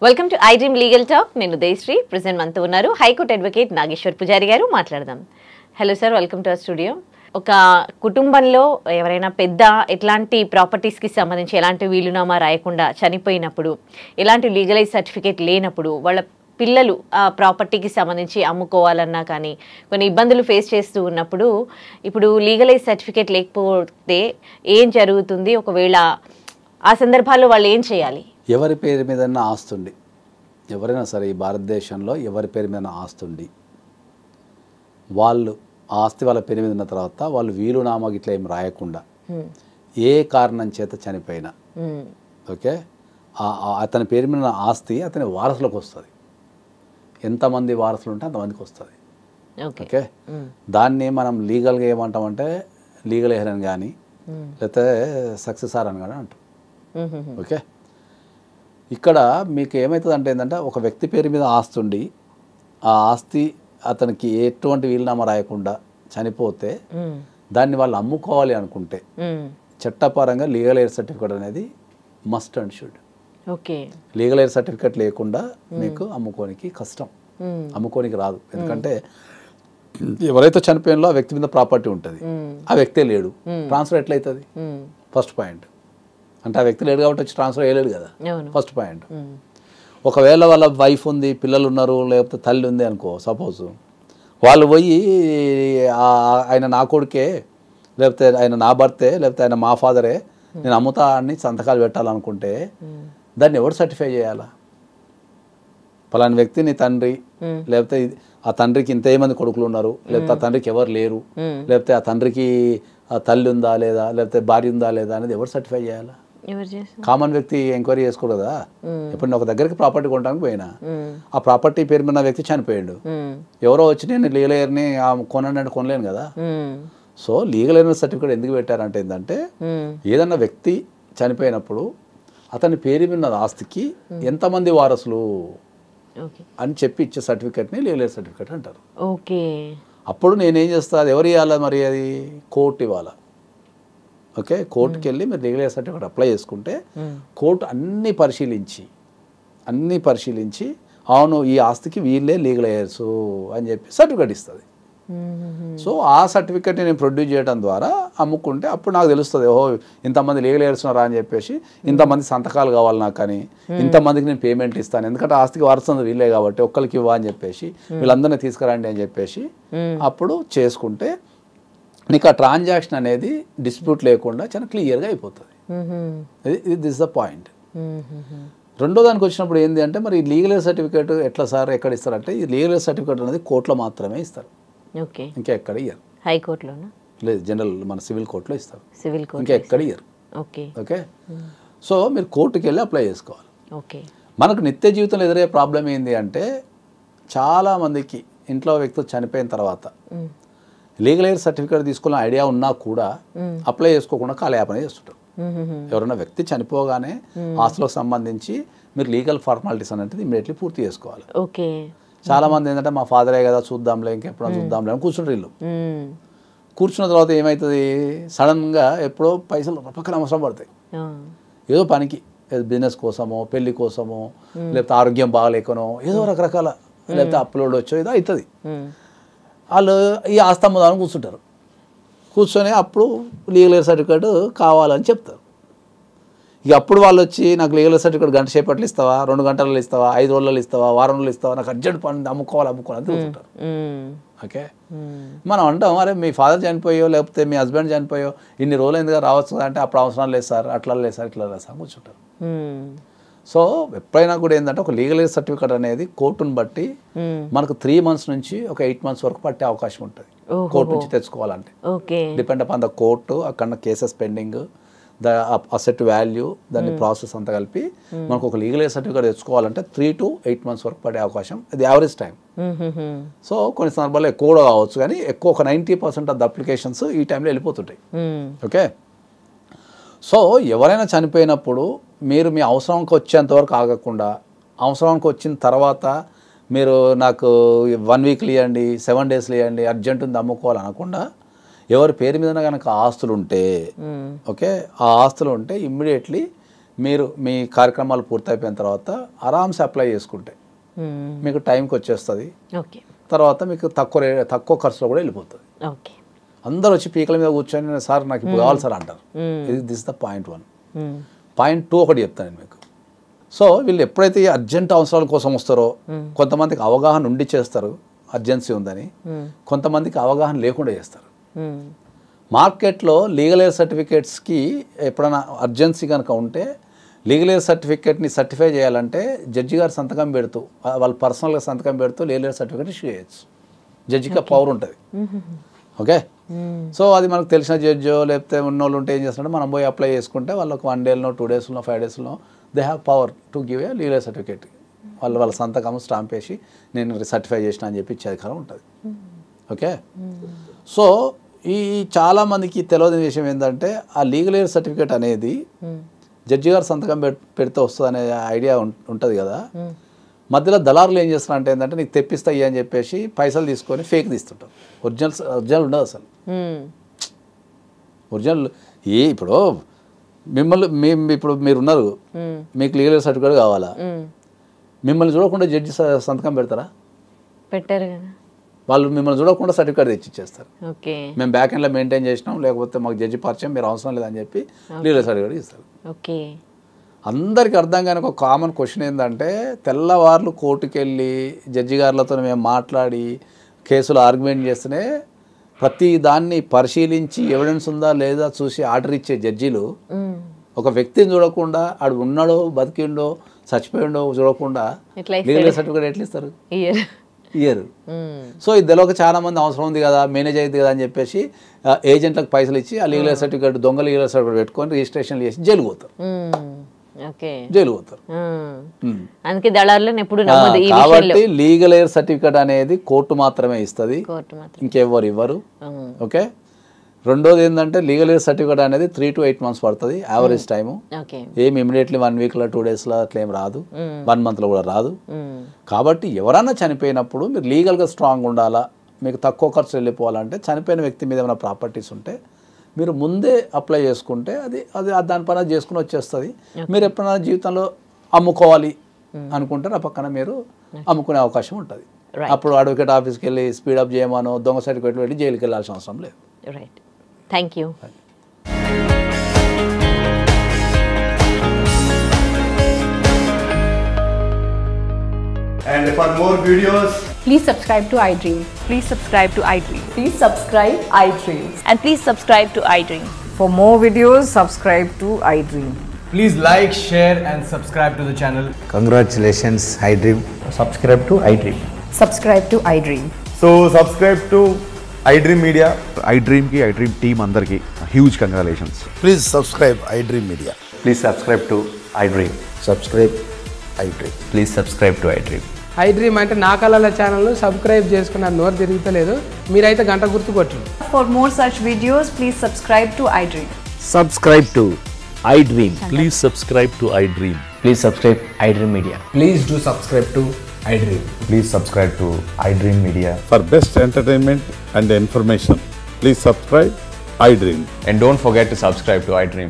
Welcome to I dream legal talk. నేను Udayasri. Present మనతో ఉన్నారు హైకోర్టు అడ్వకేట్ నాగేశ్వర్ పుజారి గారు. మాట్లాడదాం. Hello sir, welcome to our studio. ఒక కుటుంబంలో ఎవరైనా పెద్ద ఎట్లాంటి ప్రాపర్టీస్కి సంబంధించి ఎలాంటి వీలునామా రాయకుండా చనిపోయినప్పుడు, ఎలాంటి లీగలైజ్ సర్టిఫికేట్ లేనప్పుడు వాళ్ళ పిల్లలు ఆ ప్రాపర్టీకి సంబంధించి అమ్ముకోవాలన్నా కానీ కొన్ని ఇబ్బందులు ఫేస్ చేస్తూ ఉన్నప్పుడు, ఇప్పుడు లీగలైజ్ సర్టిఫికేట్ లేకపోతే ఏం జరుగుతుంది? ఒకవేళ ఆ సందర్భాల్లో వాళ్ళు ఏం చేయాలి? ఎవరి పేరు మీద ఆస్తుండి, ఎవరైనా సరే ఈ భారతదేశంలో ఎవరి పేరు మీద ఆస్తుండి వాళ్ళు ఆస్తి వాళ్ళ పేరు మీద ఉన్న తర్వాత వాళ్ళు వీలునామా ఇట్లా ఏం రాయకుండా ఏ కారణం చేత చనిపోయినా ఓకే అతని పేరు మీద ఆస్తి అతని వారసులకు వస్తుంది. ఎంతమంది వారసులు ఉంటే అంతమందికి వస్తుంది. ఓకే, దాన్ని మనం లీగల్గా ఏమంటామంటే లీగల్ ఎయిర్ అని కానీ లేకపోతే సక్సెసార్ అని కానీ అంటాం. ఓకే, ఇక్కడ మీకు ఏమవుతుంది అంటే ఏంటంటే ఒక వ్యక్తి పేరు మీద ఆస్తి ఉండి ఆ ఆస్తి అతనికి ఎటువంటి వీలునామా రాయకుండా చనిపోతే దాన్ని వాళ్ళు అమ్ముకోవాలి అనుకుంటే చట్టపరంగా లీగల్ ఎయిర్ సర్టిఫికేట్ అనేది must and should. Okay, legal air certificate లేకుండా మీకు అమ్ముకోనికి కష్టం, అమ్ముకోనికి రాదు. ఎందుకంటే ఎవరైతే చనిపోయినలో ఆ వ్యక్తి మీద ప్రాపర్టీ ఉంటుంది, ఆ వ్యక్తే లేడు, ట్రాన్స్ఫర్ ఎట్లయితుంది? First point. అంటే ఆ వ్యక్తి లేడు కాబట్టి వచ్చి ట్రాన్స్ఫర్ చేయలేడు కదా, ఫస్ట్ పాయింట్. ఒకవేళ వాళ్ళ వైఫ్ ఉంది, పిల్లలు ఉన్నారు, లేకపోతే తల్లి ఉంది అనుకో, సపోజ్ వాళ్ళు పోయి ఆయన నా కొడుకే, లేకపోతే ఆయన నా భర్తే, లేకపోతే ఆయన మా ఫాదరే, నేను అమ్ముతా అని సంతకాలు పెట్టాలనుకుంటే దాన్ని ఎవరు సర్టిఫై చేయాలా? పలాని వ్యక్తి నీ తండ్రి, లేకపోతే ఆ తండ్రికి ఇంతమంది కొడుకులు ఉన్నారు, లేకపోతే ఆ తండ్రికి ఎవరు లేరు, లేకపోతే ఆ తండ్రికి తల్లి ఉందా లేదా, లేకపోతే భార్య ఉందా లేదా అనేది ఎవరు సర్టిఫై చేయాలా? కామన్ వ్యక్తి ఎంక్వైరీ చేసుకోరు కదా. ఇప్పుడు నేను ఒక దగ్గరికి ప్రాపర్టీ కొనడానికి పోయినా, ఆ ప్రాపర్టీ పేరు మీద వ్యక్తి చనిపోయాడు, ఎవరో వచ్చి నేను లీగల్ ఎయిర్ని కొనండి అంటే కొనలేను కదా. సో లీగల్ ఎయిర్ సర్టిఫికేట్ ఎందుకు పెట్టారంటే ఏంటంటే ఏదన్నా వ్యక్తి చనిపోయినప్పుడు అతని పేరు మీద ఆస్తికి ఎంతమంది వారసులు అని చెప్పి ఇచ్చే సర్టిఫికేట్ని లీగల్ ఎయిర్ సర్టిఫికేట్ అంటారు. ఓకే, అప్పుడు నేనేం చేస్తా, అది ఎవరు ఇవ్వాలా? మరి అది కోర్టు ఇవ్వాలా. ఓకే, కోర్టుకి వెళ్ళి మీరు లీగల్ ఎయిర్ సర్టిఫికేట్ అప్లై చేసుకుంటే కోర్టు అన్నీ పరిశీలించి అవును ఈ ఆస్తికి వీళ్ళే లీగల్ ఎయిర్స్ అని చెప్పి సర్టిఫికేట్ ఇస్తుంది. సో ఆ సర్టిఫికేట్ని నేను ప్రొడ్యూస్ చేయడం ద్వారా అమ్ముకుంటే అప్పుడు నాకు తెలుస్తుంది, ఓహో ఇంతమంది లీగల్ ఎయిర్స్ ఉన్నారా అని చెప్పేసి, ఇంతమంది సంతకాలు కావాలి నాకు కానీ, ఇంతమందికి నేను పేమెంట్ ఇస్తాను, ఎందుకంటే ఆస్తికి వారసుంది వీళ్ళే కాబట్టి ఒక్కరికి ఇవ్వ అని చెప్పేసి, వీళ్ళందరినీ తీసుకురండి అని చెప్పేసి అప్పుడు చేసుకుంటే నీకు ఆ ట్రాన్సాక్షన్ అనేది డిస్ప్యూట్ లేకుండా చాలా క్లియర్గా అయిపోతుంది. This the point. రెండో దానికి వచ్చినప్పుడు ఏంటి అంటే మరి లీగల్ ఎయిర్ సర్టిఫికేట్ ఎట్లా సార్ ఎక్కడ ఇస్తారంటే ఈ లీగల్ ఎయిర్ సర్టిఫికేట్ అనేది కోర్టులో మాత్రమే ఇస్తారు, ఇంకా ఎక్కడ ఇయ్యరు. హైకోర్టులోనా? లేదు, జనరల్ మన సివిల్ కోర్టులో ఇస్తారు, సివిల్ కోర్టు ఇంకా ఎక్కడ ఇయ్యరు. ఓకే, సో మీరు కోర్టుకి వెళ్ళి అప్లై చేసుకోవాలి. ఓకే, మనకు నిత్య జీవితంలో ఎదురయ్యే ప్రాబ్లం ఏంటి అంటే చాలామందికి ఇంట్లో వ్యక్తులు చనిపోయిన తర్వాత లీగల్ ఎయిర్ సర్టిఫికేట్ తీసుకున్న ఐడియా ఉన్నా కూడా అప్లై చేసుకోకుండా కాలయాపన చేస్తుంటారు. ఎవరైనా వ్యక్తి చనిపోగానే ఆస్తులకు సంబంధించి మీరు లీగల్ ఫార్మాలిటీస్ అనేది ఇమీడియట్లీ పూర్తి చేసుకోవాలి. ఓకే, చాలా మంది ఏంటంటే మా ఫాదరే కదా చూద్దాంలే, ఇంకెప్పుడో చూద్దాంలే అని కూర్చుంటారు. వీళ్ళు కూర్చున్న తర్వాత ఏమవుతుంది, సడన్గా ఎప్పుడో పైసలు పక్కన అవసరం పడతాయి, ఏదో పనికి, బిజినెస్ కోసమో పెళ్లి కోసమో లేకపోతే ఆరోగ్యం బాగాలేకనో ఏదో రకరకాల, లేకపోతే అప్లోడ్ వచ్చో ఏదో అవుతుంది. వాళ్ళు ఈ ఆస్తి అమ్మదాన్ని కూర్చుంటారు. కూర్చొని అప్పుడు లీగల్ ఎయిర్ సర్టిఫికేట్ కావాలని చెప్తారు. ఇక అప్పుడు వాళ్ళు వచ్చి నాకు లీగల్ ఎయిర్ సర్టిఫికేట్ గంట సేపట్లు ఇస్తావా, 2 గంటలలో ఇస్తావా, 5 రోజులలో ఇస్తావా, వారం రోజులు ఇస్తావా, నాకు అర్జెంట్ పని అమ్ముకోవాలి అని కూర్చుంటారు. ఓకే, మనం అంటాం అరే మీ ఫాదర్ చనిపోయో లేకపోతే మీ హస్బెండ్ చనిపోయో ఇన్ని రోజులు ఎందుకు రావచ్చు కదా అంటే అప్పుడు అవసరం లేదు సార్, అట్లా లేదు సార్, ఇట్లా లేదు సార్ కూర్చుంటారు. సో ఎప్పుడైనా కూడా ఏంటంటే ఒక లీగల్ ఎయిర్ సర్టిఫికేట్ అనేది కోర్టును బట్టి మనకు 3 months నుంచి ఒక 8 months వరకు పట్టే అవకాశం ఉంటుంది కోర్టు నుంచి తెచ్చుకోవాలంటే. డిపెండ్ అపాన్ ద కోర్టు, అక్కడ cases pending, the asset value, దాని ప్రాసెస్ అంతా కలిపి మనకు ఒక legal air certificate తెచ్చుకోవాలంటే 3 to 8 months వరకు పడే అవకాశం, అది యావరేజ్ టైం. సో కొన్ని సందర్భాల్లో ఎక్కువ కూడా కావచ్చు, కానీ ఎక్కువ ఒక 90% ఆఫ్ ద అప్లికేషన్స్ ఈ టైంలో వెళ్ళిపోతుంటాయి. ఓకే, సో ఎవరైనా చనిపోయినప్పుడు మీరు మీ అవసరానికి వచ్చేంత వరకు ఆగకుండా, అవసరానికి వచ్చిన తర్వాత మీరు నాకు 1 week ఇవ్వండి, 7 days ఇవ్వండి, అర్జెంట్ ఉంది అమ్ముకోవాలి అనకుండా ఎవరి పేరు మీద కనుక ఆస్తులు ఉంటే ఓకే, ఆ ఆస్తులు ఉంటే ఇమ్మీడియట్లీ మీరు మీ కార్యక్రమాలు పూర్తయిపోయిన తర్వాత ఆరామ్సే అప్లై చేసుకుంటే మీకు టైంకి వచ్చేస్తుంది. ఓకే. తర్వాత మీకు తక్కువ ఖర్చులో కూడా వెళ్ళిపోతుంది. ఓకే. అందరూ వచ్చి పీకల మీద కూర్చొని సార్ నాకు ఇప్పుడు కావాలి సార్ అంటారు. This the point 1. పాయింట్ 2 ఒకటి చెప్తాను నేను మీకు. సో వీళ్ళు ఎప్పుడైతే అర్జెంట్ అవసరాల కోసం వస్తారో కొంతమందికి అవగాహన ఉండి చేస్తారు అర్జెన్సీ ఉందని, కొంతమందికి అవగాహన లేకుండా చేస్తారు. మార్కెట్లో లీగల్ ఎయిడ్ సర్టిఫికేట్స్కి ఎప్పుడైనా అర్జెన్సీ కనుక ఉంటే లీగల్ ఎయిడ్ సర్టిఫికేట్ని సర్టిఫై చేయాలంటే జడ్జి గారు సంతకం పెడుతూ వాళ్ళు పర్సనల్గా సంతకం పెడుతూ లీగల్ ఎయిడ్ సర్టిఫికేట్ ఇష్యూ చేయొచ్చు. జడ్జికి పవర్ ఉంటుంది. ఓకే. సో అది మనకు తెలిసిన జడ్జో లేకపోతే ఉన్నోళ్ళు ఉంటే ఏం చేస్తారంటే మనం పోయి అప్లై చేసుకుంటే వాళ్ళకి 1 డేలో 2 డేస్లో 5 డేస్లో they have power to give a legal certificate. వాళ్ళ సంతకం స్టాంప్ వేసి నేను సర్టిఫై చేసిన అని చెప్పి ఇచ్చే అధికారం ఉంటుంది. ఓకే. సో ఈ చాలామందికి తెలియని విషయం ఏంటంటే ఆ లీగల్ ఎయిడ్ సర్టిఫికేట్ అనేది జడ్జి గారు సంతకం పెడితే వస్తుంది అనే ఐడియా ఉంటుంది కదా. మధ్యలో దళారులు ఏం చేస్తున్నారంటే ఏంటంటే నీకు తెప్పిస్తాయి అని చెప్పేసి పైసలు తీసుకొని ఫేక్ తీస్తుంటారు. ఒరిజినల్ ఉండదు అసలు. ఒరిజినల్ ఇప్పుడు ఇప్పుడు మీరున్నారు, మీకు లీగల్ ఎయిడ్ సర్టిఫికేట్ కావాలా, మిమ్మల్ని చూడకుండా జడ్జి సంతకం పెడతారా? పెట్టారు కదా. వాళ్ళు మిమ్మల్ని చూడకుండా సర్టిఫికేట్ తెచ్చి ఇచ్చేస్తారు. ఓకే. మేము బ్యాక్ ఎండ్లో మెయింటైన్ చేసినాం, లేకపోతే మాకు జడ్జి పరిచయం, మీరు అవసరం లేదని చెప్పి లీగల్ సర్టిఫికేట్ ఇస్తారు. ఓకే. అందరికీ అర్థం కాని ఒక కామన్ క్వశ్చన్ ఏంటంటే తెల్లవార్లు కోర్టుకు వెళ్ళి జడ్జి గారులతో మేము మాట్లాడి కేసులు ఆర్గ్యుమెంట్ చేస్తేనే ప్రతి దాన్ని పరిశీలించి ఎవిడెన్స్ ఉందా లేదా చూసి ఆర్డర్ ఇచ్చే జడ్జీలు ఒక వ్యక్తిని చూడకుండా ఆడు ఉన్నాడో బతికిండో చచ్చిపోయిండో చూడకుండా లీగల్ సర్టిఫికేట్ ఎట్లా ఇస్తారు? ఇయ్యరు. సో ఇది తెలియక చాలా మంది అవసరం ఉంది కదా, మేనేజ్ అయ్యింది కదా అని చెప్పేసి ఏజెంట్లకు పైసలు ఇచ్చి ఆ లీగల్ సర్టిఫికేట్ దొంగ లీగల్ సర్టిఫికేట్ పెట్టుకొని రిజిస్ట్రేషన్ చేసి జైలు పోతారు. జైలు పోతారు. కాబట్టి లీగల్ ఎయిడ్ సర్టిఫికేట్ అనేది కోర్టు మాత్రమే ఇస్తుంది, ఇంకెవ్వరు ఇవ్వరు. ఓకే. రెండోది ఏంటంటే లీగల్ ఎయిడ్ సర్టిఫికేట్ అనేది 3 to 8 months పడుతుంది యావరేజ్ టైము. ఏమి ఇమీడియట్లీ 1 weekలో 2 daysలో అట్లా ఏం రాదు, 1 monthలో కూడా రాదు. కాబట్టి ఎవరైనా చనిపోయినప్పుడు మీరు లీగల్గా స్ట్రాంగ్ ఉండాలా, మీకు తక్కువ ఖర్చు వెళ్ళిపోవాలంటే చనిపోయిన వ్యక్తి మీద ఏమైనా ప్రాపర్టీస్ ఉంటే మీరు ముందే అప్లై చేసుకుంటే అది అది దాని పని చేసుకుని వచ్చేస్తుంది. మీరు ఎప్పుడైనా జీవితంలో అమ్ముకోవాలి అనుకుంటే ఆ పక్కన మీరు అమ్ముకునే అవకాశం ఉంటుంది. అప్పుడు అడ్వకేట్ ఆఫీస్కి వెళ్ళి స్పీడప్ చేయమనో దొంగ సర్టిఫికేట్ వెళ్ళి జైలుకి వెళ్ళాల్సిన అవసరం లేదు. Right. Thank you. And for more videos, please subscribe to iDream. Please subscribe to iDream. Please subscribe iDream. And please subscribe to iDream. For more videos, subscribe to iDream. please like, share and subscribe to the channel. Congratulations, iDream. Subscribe to iDream. Subscribe to iDream. So subscribe to iDream Media. iDream ki iDream team andarki huge congratulations. Please subscribe iDream Media. Please subscribe to iDream. Subscribe iDream. Please subscribe to iDream. iDream అంటే నా కళల channel subscribe చేసుకున్న నోరు తిరుగుతలేదు, మీరైతే గంట గుర్తు కొట్టండి. For more such videos, please subscribe to iDream. Subscribe to iDream. Please subscribe to iDream. Please subscribe iDream Media. Please do subscribe to iDream. Please subscribe to iDream Media. For best entertainment and information, please subscribe iDream. And don't forget to subscribe to iDream.